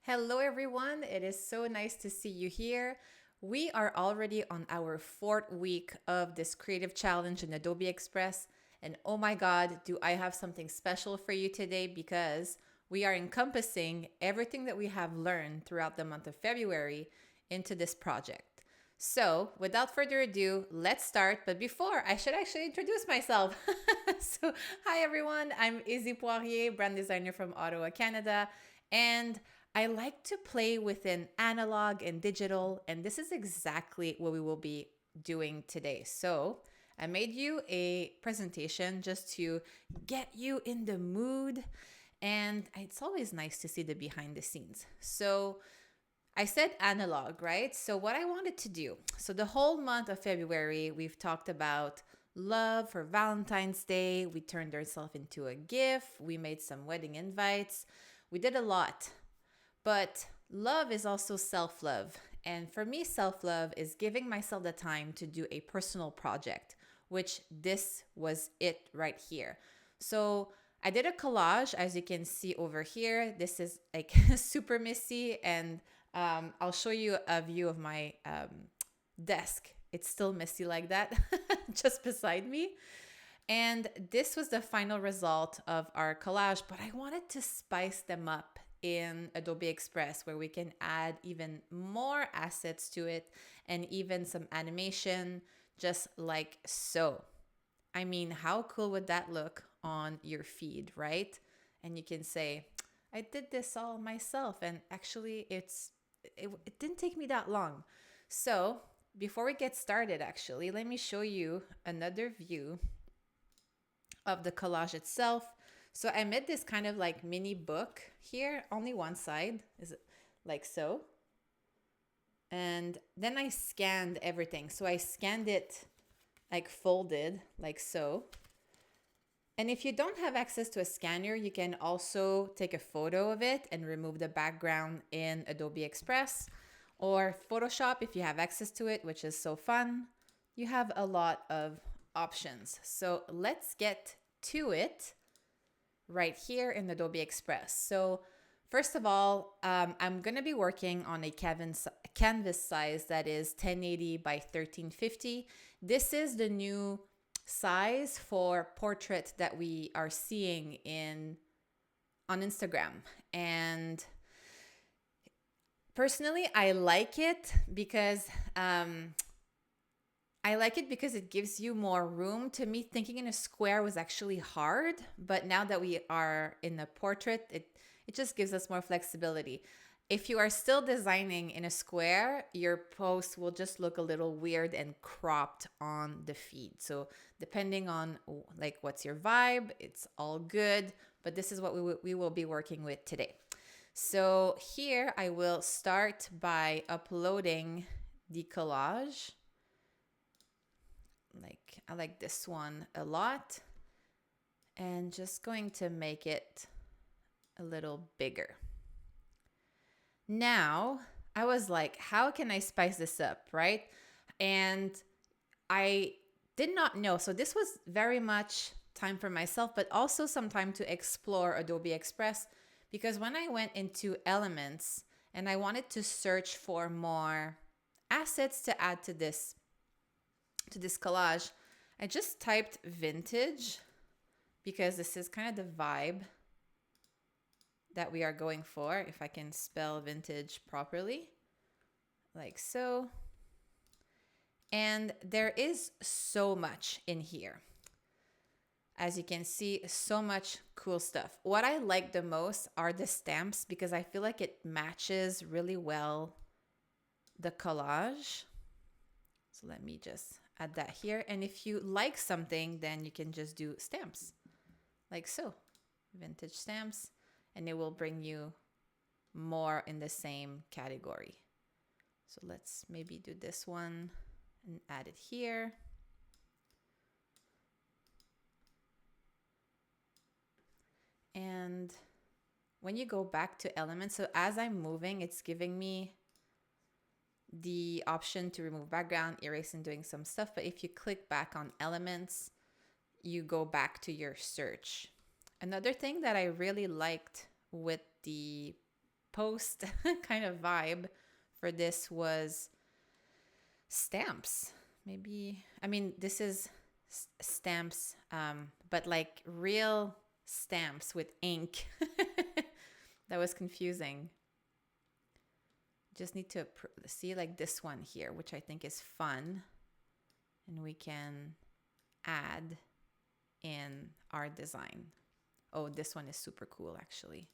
Hello, everyone. It is so nice to see you here. We are already on our fourth week of this creative challenge in Adobe Express. And oh my God, do I have something special for you today because we are encompassing everything that we have learned throughout the month of February into this project. So, without further ado, let's start. But before, I should actually introduce myself. Hi everyone. I'm Isabelle Poirier, brand designer from Ottawa, Canada. And I like to play within analog and digital, and this is exactly what we will be doing today. So, I made you a presentation just to get you in the mood, and it's always nice to see the behind the scenes. So, I said analog, right? So, what I wanted to do, so the whole month of February, we've talked about love for Valentine's Day. We turned ourselves into a gift. We made some wedding invites. We did a lot. But love is also self love. And for me, self love is giving myself the time to do a personal project, which this was it right here. So I did a collage, as you can see over here. This is like super messy, and I'll show you a view of my desk. It's still messy like that, just beside me. And this was the final result of our collage, but I wanted to spice them up in Adobe Express where we can add even more assets to it and even some animation, just like so. I mean, how cool would that look on your feed, right? And you can say, I did this all myself, and actually, it didn't take me that long. So, before we get started, actually, let me show you another view of the collage itself. So I made this kind of like mini book here, only one side is like so. And then I scanned everything. So I scanned it like folded like so. And if you don't have access to a scanner, you can also take a photo of it and remove the background in Adobe Express or Photoshop if you have access to it, which is so fun. You have a lot of options. So let's get to it right here in Adobe Express. So first of all, I'm going to be working on a canvas size that is 1080 by 1350. This is the new size for portrait that we are seeing on Instagram. And personally, I like it because it gives you more room. To me, thinking in a square was actually hard, but now that we are in a portrait, it just gives us more flexibility. If you are still designing in a square, your post will just look a little weird and cropped on the feed. So depending on like what's your vibe, it's all good, but this is what we will be working with today. So here I will start by uploading the collage. Like I like this one a lot, and just going to make it a little bigger. Now, I was like, how can I spice this up, right? And I did not know. So this was very much time for myself, but also some time to explore Adobe Express, because when I went into Elements and I wanted to search for more assets to add to this collage, I just typed vintage because this is kind of the vibe that we are going for. If I can spell vintage properly, like so. And there is so much in here. As you can see, so much cool stuff. What I like the most are the stamps because I feel like it matches really well the collage. So let me just add that here. And if you like something, then you can just do stamps like so, vintage stamps, and it will bring you more in the same category. So let's maybe do this one and add it here. And when you go back to Elements, so as I'm moving, it's giving me the option to remove background, erase, and doing some stuff. But if you click back on Elements, you go back to your search. Another thing that I really liked with the post kind of vibe for this was stamps. Maybe, I mean, this is stamps, but like real stamps with ink. That was confusing. Just need to see like this one here, which I think is fun. And we can add in our design. Oh, this one is super cool actually.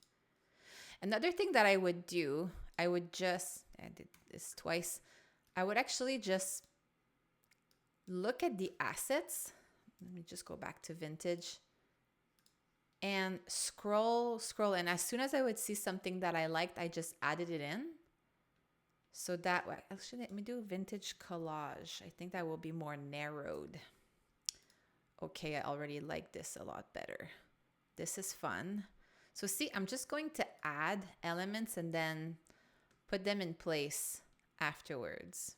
Another thing that I would do, I did this twice. I would actually just look at the assets. Let me just go back to vintage and scroll. And as soon as I would see something that I liked, I just added it in. So that way, actually, let me do vintage collage. I think that will be more narrowed. Okay, I already like this a lot better. This is fun. So see, I'm just going to add elements and then put them in place afterwards.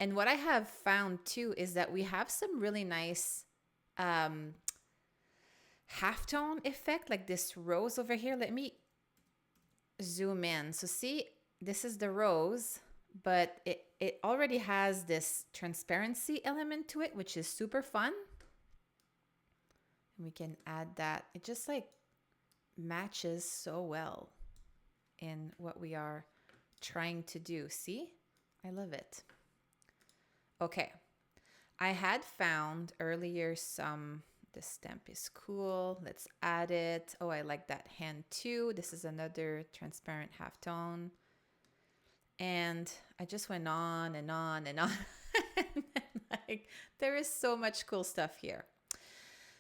And what I have found too is that we have some really nice halftone effect, like this rose over here. Let me zoom in. So see, this is the rose, but it already has this transparency element to it, which is super fun. And we can add that. It just like matches so well in what we are trying to do. See? I love it. Okay. I had found earlier this stamp is cool. Let's add it. Oh, I like that hand too. This is another transparent halftone. And I just went on and on and on. Like, there is so much cool stuff here.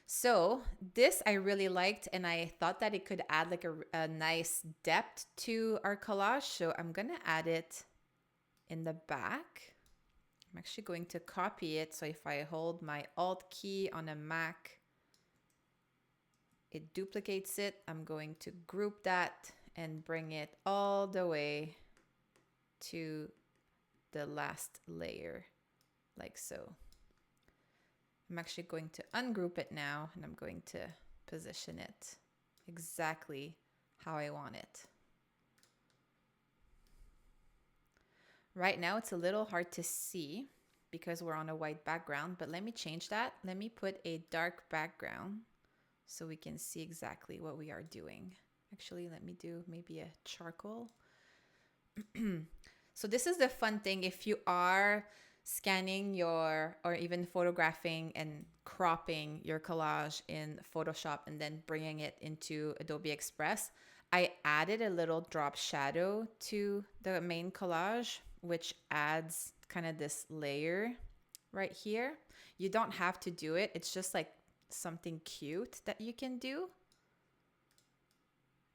So this I really liked, and I thought that it could add like a nice depth to our collage. So I'm going to add it in the back. I'm actually going to copy it. So if I hold my Alt key on a Mac, it duplicates it. I'm going to group that and bring it all the way to the last layer, like so. I'm actually going to ungroup it now, and I'm going to position it exactly how I want it. Right now it's a little hard to see because we're on a white background, but let me change that. Let me put a dark background so we can see exactly what we are doing. Actually, let me do maybe a charcoal. So this is the fun thing. If you are scanning or even photographing and cropping your collage in Photoshop and then bringing it into Adobe Express, I added a little drop shadow to the main collage, which adds kind of this layer right here. You don't have to do it. It's just like something cute that you can do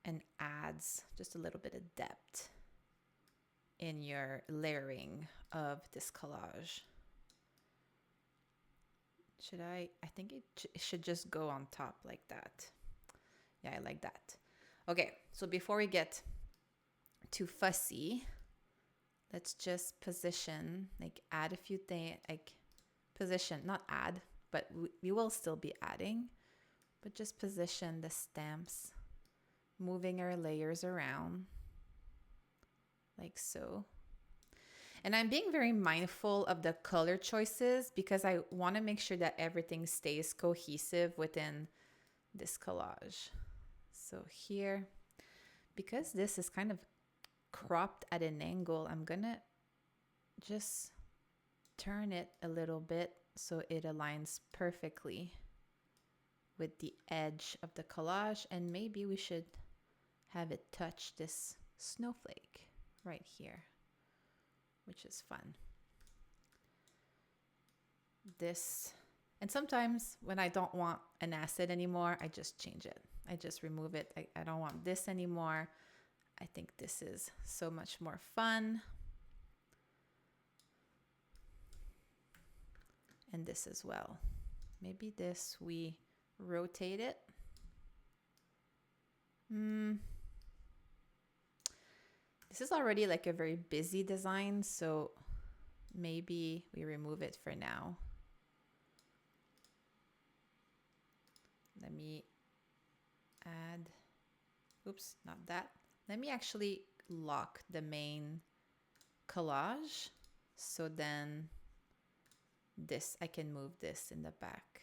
and adds just a little bit of depth in your layering of this collage. I think it should just go on top like that. Yeah, I like that. Okay, so before we get too fussy, let's just position, like add a few things, like position, not add, but we will still be adding, but just position the stamps, moving our layers around like so. And I'm being very mindful of the color choices because I want to make sure that everything stays cohesive within this collage. So here, because this is kind of cropped at an angle, I'm gonna just turn it a little bit so it aligns perfectly with the edge of the collage. And maybe we should have it touch this snowflake right here, which is fun. This, and sometimes when I don't want an asset anymore, I just change it. I just remove it. I don't want this anymore. I think this is so much more fun. And this as well. Maybe this, we rotate it. This is already like a very busy design, so maybe we remove it for now. Let me add, oops, not that. Let me actually lock the main collage. So then this, I can move this in the back.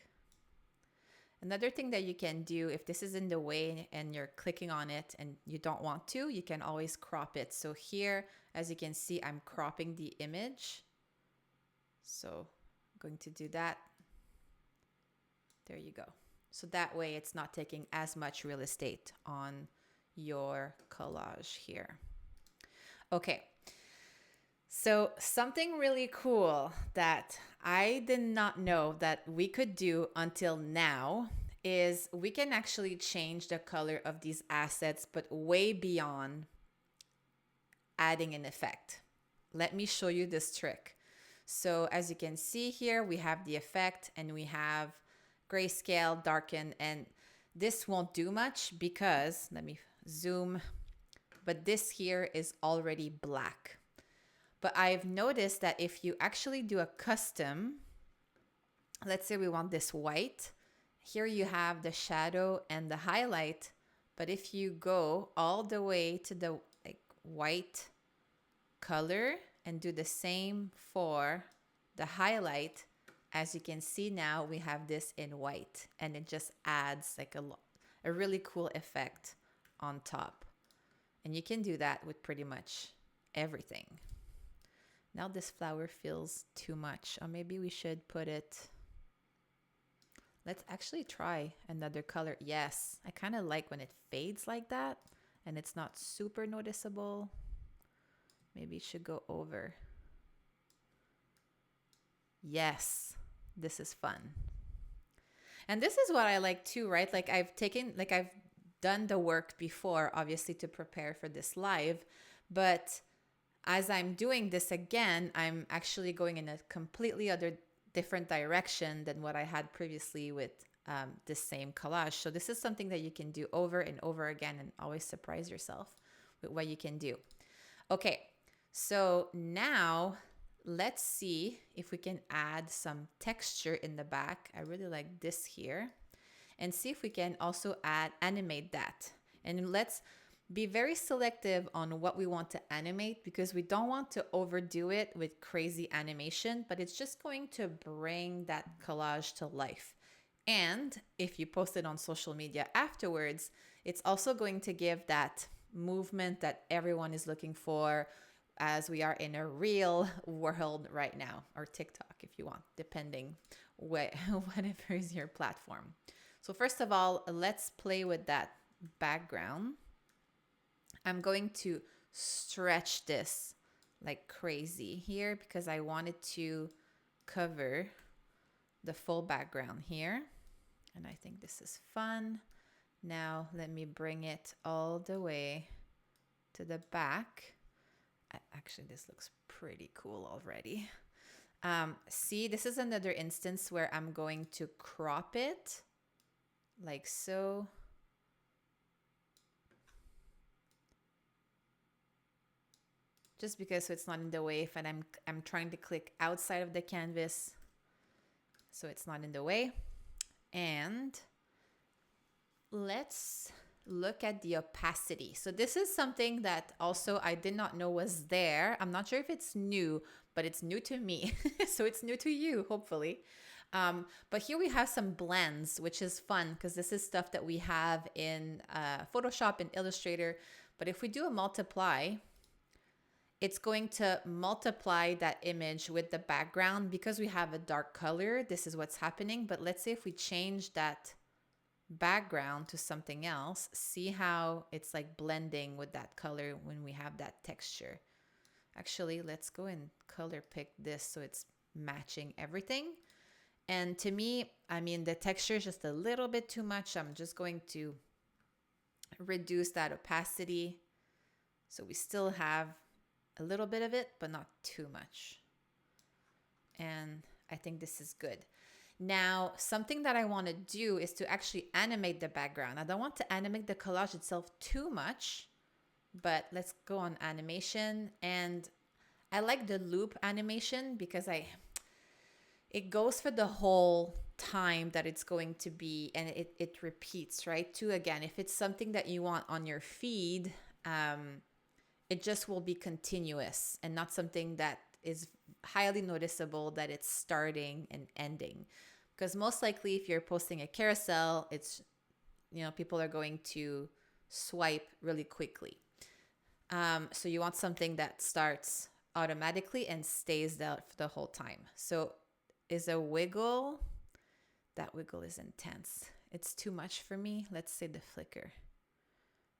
Another thing that you can do, if this is in the way and you're clicking on it and you don't want to, you can always crop it. So here, as you can see, I'm cropping the image. So I'm going to do that. There you go. So that way it's not taking as much real estate on your collage here. Okay. So something really cool that I did not know that we could do until now is we can actually change the color of these assets, but way beyond adding an effect. Let me show you this trick. So as you can see here, we have the effect and we have grayscale, darken, and this won't do much because, let me zoom, but this here is already black. But I've noticed that if you actually do a custom, let's say we want this white, here you have the shadow and the highlight. But if you go all the way to the white color and do the same for the highlight, as you can see now, we have this in white and it just adds like a really cool effect on top. And you can do that with pretty much everything. Now this flower feels too much, or maybe we should put it, let's actually try another color. Yes, I kind of like when it fades like that and it's not super noticeable. Maybe it should go over. Yes, this is fun. And this is what I like too, right? Like I've done the work before, obviously, to prepare for this live, but as I'm doing this again, I'm actually going in a completely different direction than what I had previously with this same collage. So this is something that you can do over and over again and always surprise yourself with what you can do. Okay, so now let's see if we can add some texture in the back. I really like this here. And see if we can also animate that. And let's be very selective on what we want to animate because we don't want to overdo it with crazy animation, but it's just going to bring that collage to life. And if you post it on social media afterwards, it's also going to give that movement that everyone is looking for as we are in a real world right now, or TikTok if you want, depending whatever is your platform. So first of all, let's play with that background. I'm going to stretch this like crazy here because I wanted to cover the full background here. And I think this is fun. Now let me bring it all the way to the back. Actually, this looks pretty cool already. See, this is another instance where I'm going to crop it like so. Just because so it's not in the way, and I'm trying to click outside of the canvas so it's not in the way. And let's look at the opacity. So this is something that also I did not know was there. I'm not sure if it's new, but it's new to me. So it's new to you, hopefully. But here we have some blends, which is fun because this is stuff that we have in Photoshop and Illustrator. But if we do a multiply, it's going to multiply that image with the background because we have a dark color. This is what's happening. But let's say if we change that background to something else, see how it's like blending with that color when we have that texture. Actually, let's go and color pick this so it's matching everything. And to me, I mean, the texture is just a little bit too much. I'm just going to reduce that opacity so we still have a little bit of it, but not too much. And I think this is good. Now, something that I want to do is to actually animate the background. I don't want to animate the collage itself too much, but let's go on animation. And I like the loop animation because it goes for the whole time that it's going to be, and it repeats, right? Too, again, if it's something that you want on your feed, it just will be continuous and not something that is highly noticeable that it's starting and ending. Because most likely, if you're posting a carousel, it's, people are going to swipe really quickly. So you want something that starts automatically and stays there for the whole time. So is a wiggle, that wiggle is intense. It's too much for me. Let's say the flicker.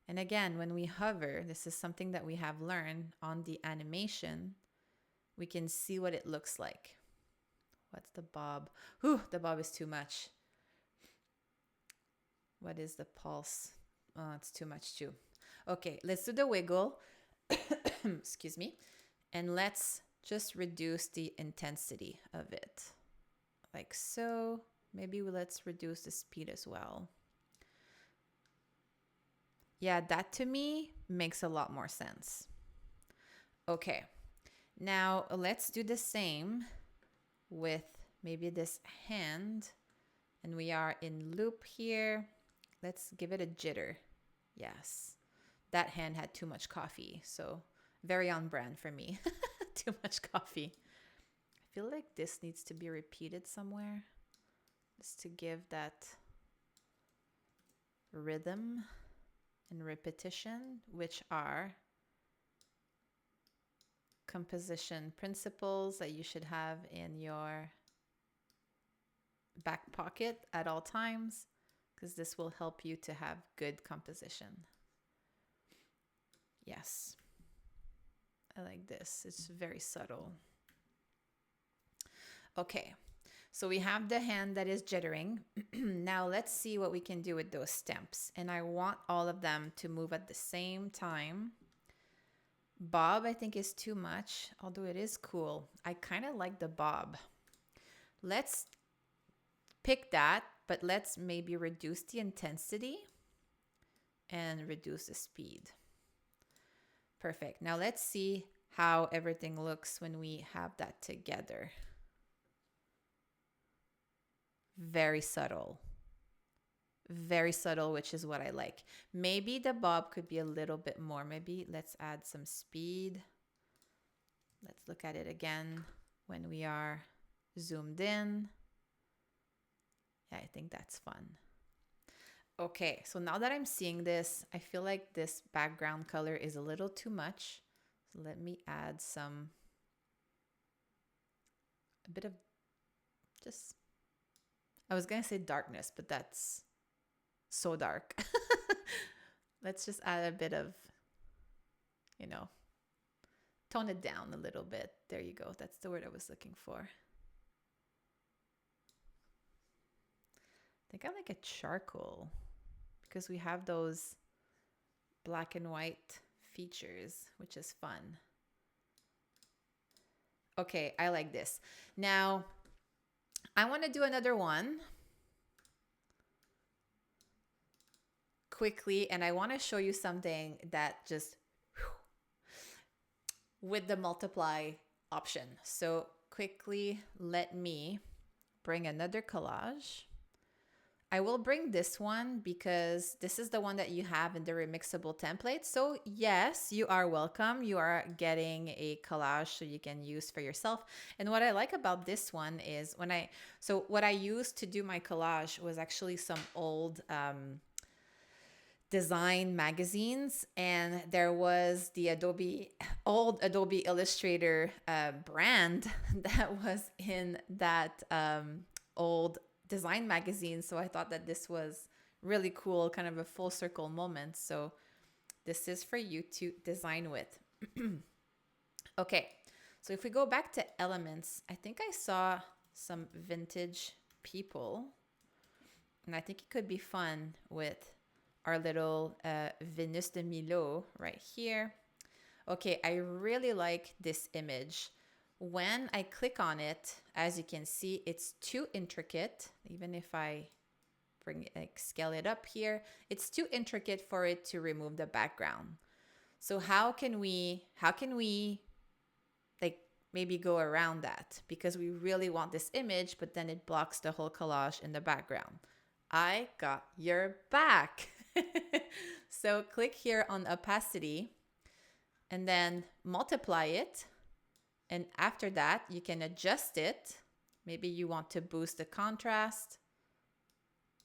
And again, when we hover, this is something that we have learned on the animation. We can see what it looks like. What's the bob? Whew, the bob is too much. What is the pulse? Oh, it's too much too. Okay, let's do the wiggle. Excuse me. And let's just reduce the intensity of it. Like so. Maybe let's reduce the speed as well. Yeah, that to me makes a lot more sense. Okay, now let's do the same with maybe this hand. And we are in loop here. Let's give it a jitter. Yes, that hand had too much coffee, so very on brand for me. Too much coffee. I feel like this needs to be repeated somewhere just to give that rhythm and repetition, which are composition principles that you should have in your back pocket at all times, because this will help you to have good composition. Yes, I like this. It's very subtle. Okay, so we have the hand that is jittering. Now let's see what we can do with those stamps. And I want all of them to move at the same time. Bob, I think, is too much, although it is cool. I kind of like the bob. Let's pick that, but let's maybe reduce the intensity and reduce the speed. Perfect. Now let's see how everything looks when we have that together. Very subtle, which is what I like. Maybe the bob could be a little bit more. Maybe let's add some speed. Let's look at it again when we are zoomed in. Yeah, I think that's fun. Okay, so now that I'm seeing this, I feel like this background color is a little too much. So let me add a bit of just, I was going to say darkness, but that's so dark. Let's just add a bit of, tone it down a little bit. There you go. That's the word I was looking for. I think I like a charcoal because we have those black and white features, which is fun. Okay, I like this. Now, I want to do another one quickly, and I want to show you something that just with the multiply option. So quickly, let me bring another collage. I will bring this one because this is the one that you have in the remixable template. So yes, you are welcome. You are getting a collage so you can use for yourself. And what I like about this one is what I used to do my collage was actually some old design magazines, and there was the old Adobe Illustrator brand that was in that old design magazine. So I thought that this was really cool, kind of a full circle moment. So this is for you to design with. Okay, so if we go back to elements, I think I saw some vintage people, and I think it could be fun with our little Venus de Milo right here. Okay, I really like this image. When I click on it, as you can see, it's too intricate. Even if I scale it up here, it's too intricate for it to remove the background. So how can we like maybe go around that? Because we really want this image, but then it blocks the whole collage in the background. I got your back. So click here on opacity and then multiply it. And after that, you can adjust it. Maybe you want to boost the contrast.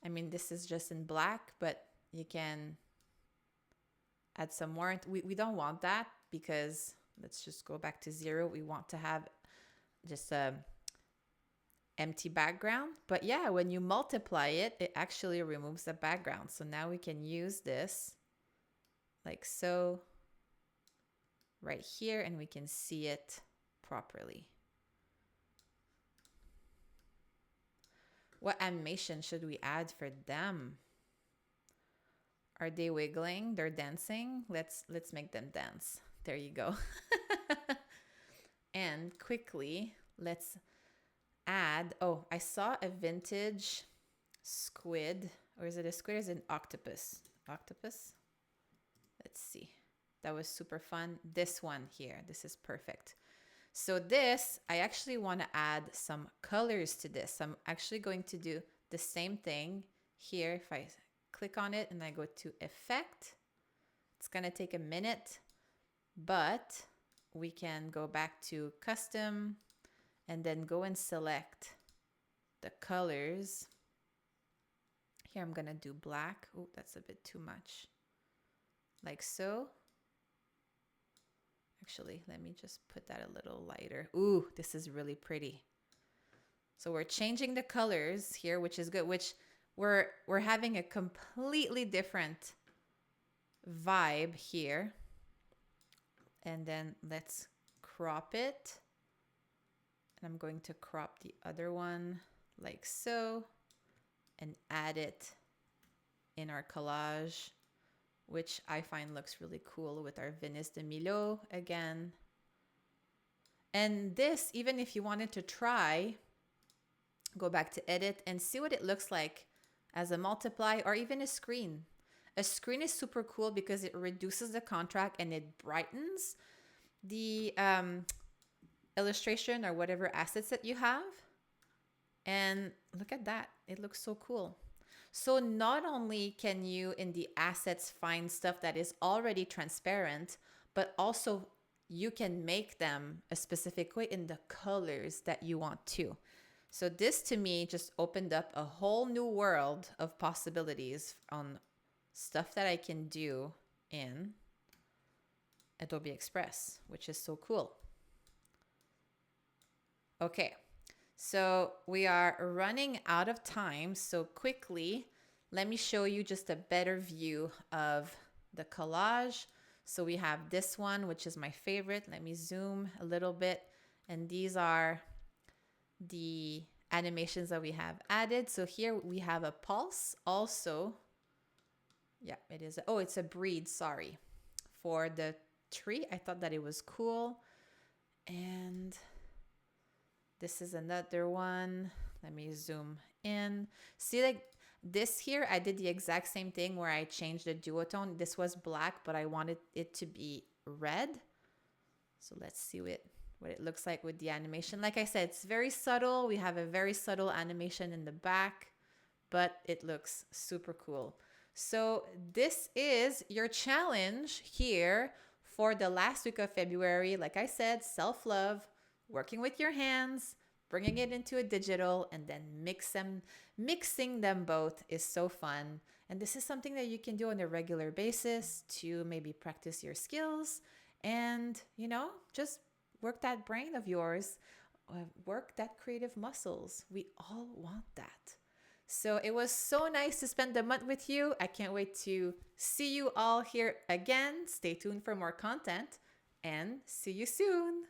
I mean, this is just in black, but you can add some more. We don't want that because let's just go back to 0. We want to have just a empty background. But yeah, when you multiply it, it actually removes the background. So now we can use this like so right here, and we can see it properly. What animation should we add for them? Are they wiggling? They're dancing. Let's make them dance. There you go. And quickly, let's add, oh, I saw a vintage squid, or is it a squid or is it an octopus? Octopus? Let's see. That was super fun. This one here, this is perfect. So this, I actually want to add some colors to this. I'm actually going to do the same thing here. If I click on it and I go to effect, it's going to take a minute, but we can go back to custom and then go and select the colors. Here I'm going to do black. Oh, that's a bit too much. Like so. Actually, let me just put that a little lighter. Ooh, this is really pretty. So we're changing the colors here, which is good, which we're having a completely different vibe here. And then let's crop it. And I'm going to crop the other one like so and add it in our collage, which I find looks really cool with our Venice de Milo again. And this, even if you wanted to try, go back to edit and see what it looks like as a multiply or even a screen. A screen is super cool because it reduces the contrast and it brightens the illustration or whatever assets that you have. And look at that. It looks so cool. So not only can you in the assets find stuff that is already transparent, but also you can make them a specific way in the colors that you want to. So this to me just opened up a whole new world of possibilities on stuff that I can do in Adobe Express, which is so cool. Okay, so we are running out of time. So quickly, let me show you just a better view of the collage. So we have this one, which is my favorite. Let me zoom a little bit. And these are the animations that we have added. So here we have a pulse also. Yeah, it is. Oh, it's a breed, sorry. For the tree, I thought that it was cool. And this is another one. Let me zoom in. See, like this here, I did the exact same thing where I changed the duotone. This was black, but I wanted it to be red. So let's see what it looks like with the animation. Like I said, it's very subtle. We have a very subtle animation in the back, but it looks super cool. So this is your challenge here for the last week of February. Like I said, self-love, working with your hands, bringing it into a digital, and then mixing them both is so fun. And this is something that you can do on a regular basis to maybe practice your skills and, you know, just work that brain of yours, work that creative muscles. We all want that. So it was so nice to spend the month with you. I can't wait to see you all here again. Stay tuned for more content and see you soon.